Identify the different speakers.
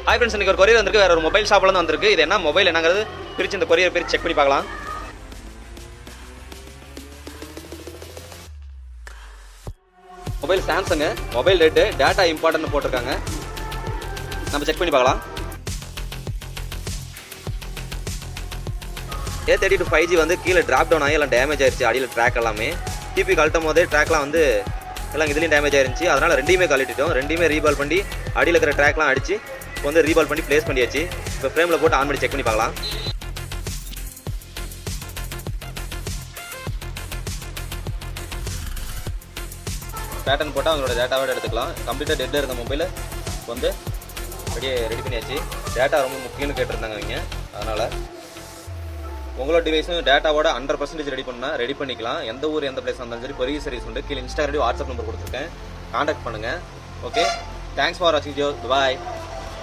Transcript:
Speaker 1: Hi friends, இன்னைக்கு ஒரு courier வந்திருக்கு. வேற ஒரு மொபைல் ஷாப்ல இருந்து வந்திருக்கு. இது என்ன மொபைல் என்னங்கிறது பிரிச்சு இந்த கொரியர் பேர் செக் பண்ணி பார்க்கலாம். Mobile Samsung, mobile rate data important போட்டிருக்காங்க. நம்ம செக் பண்ணி பார்க்கலாம். A32 5G வந்து கீழே டிராப் டவுன் ஆகி எல்லாம் டேமேஜ் ஆயிருச்சு. அடியில் ட்ராக் எல்லாமே டிபி கழட்டும் போதே ட்ராக்லாம் வந்து எல்லாம் இதுலேயும் டேமேஜ் ஆயிருந்துச்சு. அதனால் ரெண்டையுமே கழட்டிட்டோம். ரெண்டையுமே ரீபால் பண்ணி அடியில் இருக்கிற ட்ராக்லாம் அடிச்சு இப்போ வந்து ரீபால் பண்ணி ப்ளேஸ் பண்ணியாச்சு. இப்போ ஃப்ரேமில் போட்டு ஆன் பண்ணி செக் பண்ணி பார்க்கலாம். பேட்டர்ன் போட்டால் அவங்களோட டேட்டாவோட எடுத்துக்கலாம். கம்ப்ளீட்டாக டெட்டில் இருந்த மொபைல் வந்து ரெடி பண்ணியாச்சு. டேட்டா ரொம்ப முக்கியம்னு கேட்டிருந்தாங்க அவங்க. அதனால் உங்களோட டிவைஸும் டேட்டாவோட 100% ரெடி பண்ணிக்கலாம். எந்த ஊர் எந்த பிளேஸ் இருந்தாலும் சரி பெரிய சர்வீஸ் உண்டு. கீழே இன்ஸ்டாகிராம் வாட்ஸ்அப் நம்பர் கொடுத்துருக்கேன், கான்டாக்ட் பண்ணுங்கள். ஓகே, தேங்க்ஸ் ஃபார் வாட்சிங் வீடியோ. பாய்.